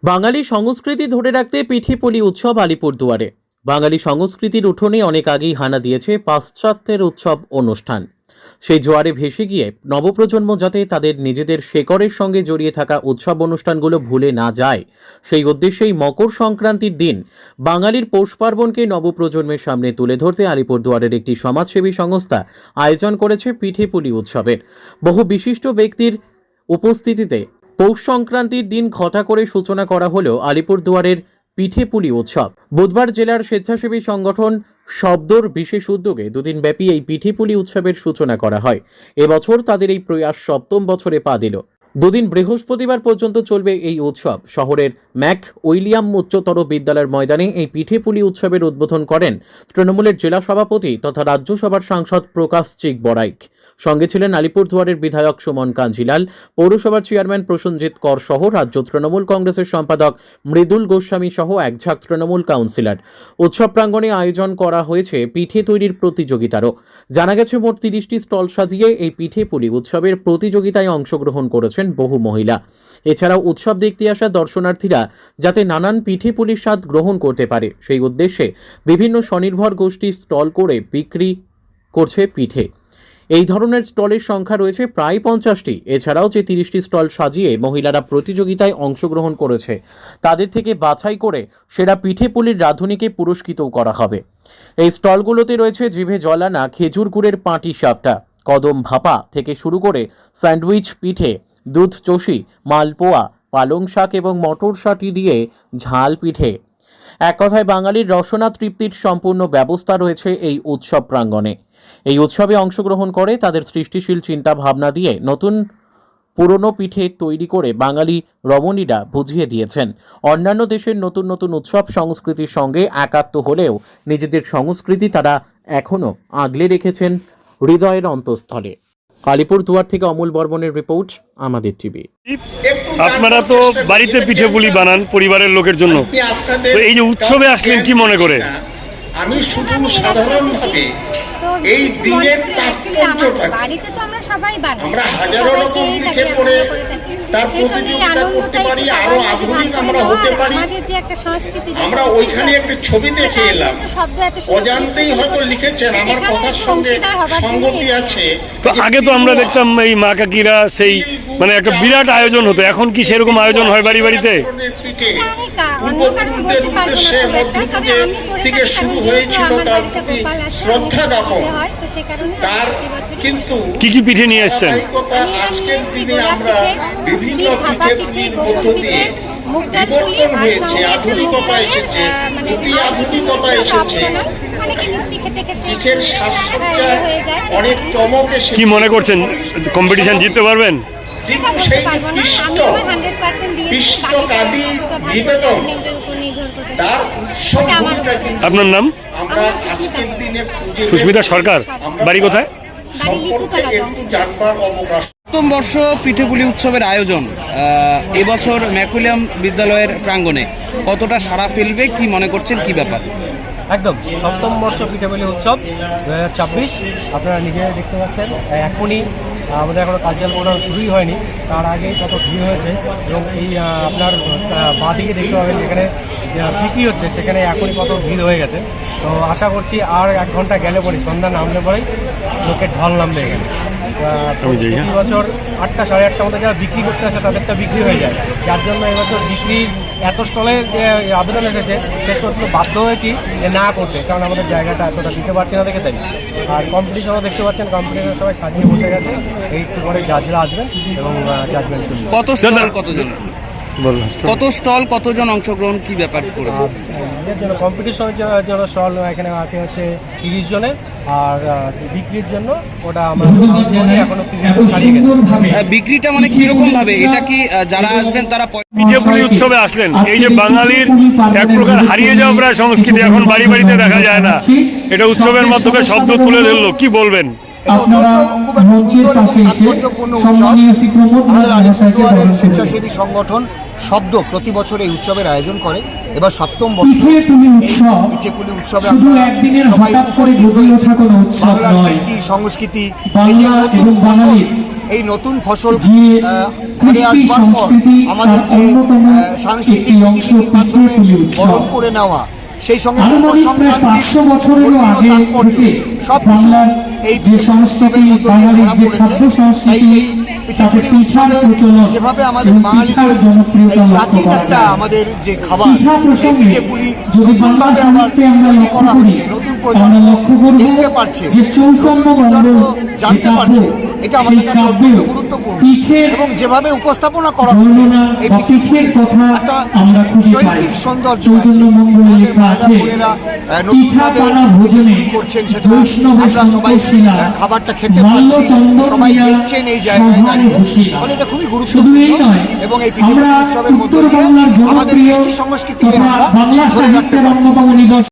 বাঙালি সংস্কৃতি ধরে রাখতে পিঠেপুলি উৎসব আলিপুরদুয়ারে। বাঙালি সংস্কৃতির উঠোনে অনেক আগেই হানা দিয়েছে পাশ্চাত্যের উৎসব অনুষ্ঠান। সেই জোয়ারে ভেসে গিয়ে নবপ্রজন্ম যাতে তাদের নিজেদের শেকড়ের সঙ্গে জড়িয়ে থাকা উৎসব অনুষ্ঠানগুলো ভুলে না যায়, সেই উদ্দেশ্যেই মকর সংক্রান্তির দিন বাঙালির পৌষ পার্বণকে নবপ্রজন্মের সামনে তুলে ধরতে আলিপুরদুয়ারের একটি সমাজসেবী সংস্থা আয়োজন করেছে পিঠেপুলি উৎসবের। বহু বিশিষ্ট ব্যক্তির উপস্থিতিতে পৌষ সংক্রান্তির দিন ঘটা করে সূচনা করা হলো আলিপুরদুয়ারের পিঠেপুলি উৎসব। বুধবার জেলার স্বেচ্ছাসেবী সংগঠন শব্দর বিশেষ উদ্যোগে দুদিন ব্যাপী এই পিঠেপুলি উৎসবের সূচনা করা হয়। এবছর তাদের এই প্রয়াস সপ্তম বছরে পা দিল। দুদিন বৃহস্পতিবার পর্যন্ত চলবে এই উৎসব। শহরের ম্যাক উইলিয়াম উচ্চতর বিদ্যালয়ের ময়দানে এই পিঠেপুলি উৎসবের উদ্বোধন করেন তৃণমূলের জেলা সভাপতি তথা রাজ্যসভার সাংসদ প্রকাশ চিক বড়াইক। সঙ্গে ছিলেন আলিপুরদুয়ারের বিধায়ক সুমন কাঞ্জিলাল, পৌরসভার চেয়ারম্যান প্রসেনজিৎ কর সহ রাজ্য তৃণমূল কংগ্রেসের সম্পাদক মৃদুল গোস্বামী সহ একঝাঁক তৃণমূল কাউন্সিলর। উৎসব প্রাঙ্গণে আয়োজন করা হয়েছে পিঠে তৈরির প্রতিযোগিতারও। জানা গেছে মোট 30টি স্টল সাজিয়ে এই পিঠেপুলি উৎসবের প্রতিযোগিতায় অংশগ্রহণ করেছেন বহু মহিলা। এছাড়াও উৎসব দেখতে আসা দর্শনার্থীরা যাতে নানান পিঠেপুলির স্বাদ গ্রহণ করতে পারে, সেই উদ্দেশ্যে বিভিন্ন স্বনির্ভর গোষ্ঠী স্টল করে বিক্রি করছে পিঠে। এই ধরনের স্টলের সংখ্যা রয়েছে প্রায় 50টি। এছাড়াও যে 30টি স্টল সাজিয়ে মহিলারা প্রতিযোগিতায় অংশগ্রহণ করেছে, তাদের থেকে বাছাই করে সেরা পিঠেপুলির রাঁধুনিকে পুরস্কৃতও করা হবে। এই স্টলগুলোতে রয়েছে জিভে জল আনা খেজুর গুড়ের পাটি সাপটা, কদম ভাপা থেকে শুরু করে স্যান্ডউইচ পিঠে, দুধ চষি, মালপোয়া, পালং শাক এবং মটর শাটি দিয়ে ঝাল পিঠে। এক কথায় বাঙালির রসনা তৃপ্তির সম্পূর্ণ ব্যবস্থা রয়েছে এই উৎসব প্রাঙ্গণে। এই উৎসবে অংশগ্রহণ করে তাদের সৃষ্টিশীল চিন্তা ভাবনা দিয়ে নতুন পুরনো পিঠে তৈরি করে বাঙালি রমণীরা বুঝিয়ে দিয়েছেন অন্যান্য দেশের নতুন নতুন উৎসব সংস্কৃতির সঙ্গে একাত্ম হলেও নিজেদের সংস্কৃতি তারা এখনও আগলে রেখেছেন হৃদয়ের অন্তঃস্থলে। আলিপুরদুয়ার থেকে অমল বর্মনের রিপোর্ট, আমাদের টিভি। আপনারা তো বাড়িতে পিঠেপুলি বানান পরিবারের লোকের জন্য, তো এই যে উৎসবে আসলেন কি মনে করে? আমি শুধু সাধারণভাবে এই দিনের তাৎপর্যটা, বাড়িতে তো আমরা সবাই বানাই, আমরা হাজারো রকম পিঠে করে তার প্রতিযোগিতা করতে পারি, আরো আধুনিক আমরা হতে পারি। আমরা ওইখানে একটা ছবি দেখে এলাম, অজান্তেই হয়তো লিখেছেন, আমার কথার সঙ্গে সঙ্গতি আছে। তো আগে তো আমরা দেখতাম এই মা কাকিরা সেই মানে একটা বিরাট আয়োজন হতো, এখন কি সেরকম আয়োজন হয় বাড়ি বাড়িতে? পিঠে পূর্বপুরুষদের উদ্দেশ্যে মধ্যযুগে থেকে শুরু হয়েছিল তার প্রতি শ্রদ্ধা জ্ঞাপন। তার কিন্তু কি কি পিঠে নিয়ে এসছেন? আজকের দিনে আমরা বিভিন্ন পিঠেপুলির মধ্য দিয়ে বিবর্তন হয়েছে, আধুনিকতা এসেছে, অতি আধুনিকতা এসেছে, পিঠের সাজসজ্জা অনেক চমক এসেছে। কি মনে করছেন কম্পিটিশন জিততে পারবেন? কিন্তু সেই পিষ্টকাদি নিবেদন তার উৎসব। আপনার নাম? আমরা আজকের দিনে সুস্মিতা সরকার, বাড়ি কোথায়? একটু জানবার অবকাশ। সপ্তম বর্ষ পিঠেপুলি উৎসবের আয়োজন এবছর ম্যাকুলিয়াম বিদ্যালয়ের প্রাঙ্গণে কতটা সাড়া ফেলবে, কি মনে করছেন, কি ব্যাপার? একদম সপ্তম বর্ষ পিঠেপুলি উৎসব 2026 আপনারা নিজেরা দেখতে পাচ্ছেন। এখনই আমাদের এখনও কালচারাল প্রোগ্রাম শুরুই হয়নি, তার আগেই কত ভিড় হয়েছে। এবং এই আপনার বাঁ দিকে দেখতে পাবেন যেখানে বিক্রি হচ্ছে, সেখানে এখনই কত ভিড় হয়ে গেছে। তো আশা করছি আর 1 ঘন্টা গেলে পরে, সন্ধ্যা নামলে পরেই লোকের ঢল নামবে এখানে। প্রতি বছর 8টা সাড়ে 8টার মধ্যে যারা বিক্রি করতে আসে তাদেরটা বিক্রি হয়ে যায়, যার জন্য এবছর বিক্রির এত স্টলের যে আবেদন এসেছে শেষ পর্যন্ত বাধ্য হয়েছি যে না করতে, কারণ আমাদের জায়গাটা এতটা দিতে পারছি না দেখে। তাই আর কম্পিটিশনও দেখতে পাচ্ছেন, কম্পিটিশন সবাই সাজিয়ে বসে গেছে। এই একটু পরে জাজরা আসবেন এবং জাজমেন্ট শুনবেন। কত স্টল, কতজন, কত স্টল, কতজন অংশগ্রহণ, কি ব্যাপার করেছে? এর জন্য কম্পিটিশনের জন্য স্টল এখানে আছে হচ্ছে 30 জনের, আর বিক্রির জন্য ওটা আমাদের এখনো 30 ছাড়িয়ে গেছে। বিক্রিটা মানে কিরকম ভাবে, এটা কি যারা আসবেন তারা? পিঠেপুলি উৎসবে আসলেন, এই যে বাঙালির এক প্রকার হারিয়ে যাওয়া প্রায় সংস্কৃতি এখন বাড়ি বাড়িতে দেখা যায় না, এটা উৎসবের মাধ্যমে শব্দ তুলে ধরলো, কি বলবেন? আপনারা মঞ্চের পাশে এসে সম্মানীয় শ্রী প্রমোদ মহাশয়কে স্বেচ্ছাসেবী সংগঠন শব্দ প্রতি বছর এই উৎসবের আয়োজন করে। এবার সপ্তম পিঠেপুলি উৎসব শুধু একদিনের হঠাৎ করে গড়ে ওঠা কোনো উৎসব নয়। কৃষ্টি সংস্কৃতি বাংলা এবং বাঙালির এই নতুন ফসল যে ঘরে কৃষ্টি আসবার পর সংস্কৃতি আমাদের তার যে অন্যতম সাংস্কৃতিক একটি অংশ রীতিনীতির মাধ্যমে পিঠেপুলি উৎসব। বরণ করে নেওয়া, সেই সঙ্গে আনুমানিক প্রায় 500 বছরেরও আগে থেকে বাংলার যে সংস্কৃতি, বাঙালির যে খাদ্য সংস্কৃতি, তাতে পিঠার প্রচলন যেভাবে আমাদের এবং বাঙালিদের পিঠার জনপ্রিয়তা লক্ষ্য প্রাচীন করা একটা যায়। আমাদের যে খাবার, পিঠা প্রসঙ্গে পিঠেপুলি যদি বাংলা নতুনভাবে আবার সাহিত্যে আমরা তৈরি লক্ষ্য করা করি, হচ্ছে, নতুন প্রজন্ম আমরা লক্ষ্য করব দেখতে পারছে, যে চৈতন্য নতুন মঙ্গল প্রজন্ম যে জানতে কাব্য, পারছে, এটা আমাদের সেই কাছে কাব্যে অত্যন্ত গুরুত্বপূর্ণ। পিঠের এবং যেভাবে উপস্থাপনা করা হচ্ছে, বর্ণনা এই বা পিঠের কথা একটা আমরা খুঁজে পাই। শৈল্পিক সৌন্দর্য চৈতন্য আছে। মঙ্গল আমাদের লেখা মায়েরা, আছে, বোনেরা, পিঠা নতুনভাবে পানা ভোজনে কি করছেন সেটা বৈষ্ণবের আমরা সবাই সন্তোষিলা, খাবারটা খেতে মাল্য পারছি, চন্দন সবাই দিয়া দেখছেন এই জায়গায় সভারে দাঁড়িয়ে। বসিলা। ফলে এটা খুবই শুধু গুরুত্বপূর্ণ এই নয়, এবং এই আমরা উৎসবের মধ্যে উত্তর দিয়ে বাংলার আমাদের জনপ্রিয় কৃষ্টি সংস্কৃতিকে তথা আমরা বাংলা ধরে রাখতে সাহিত্যের পারছি। অন্যতম নিদর্শন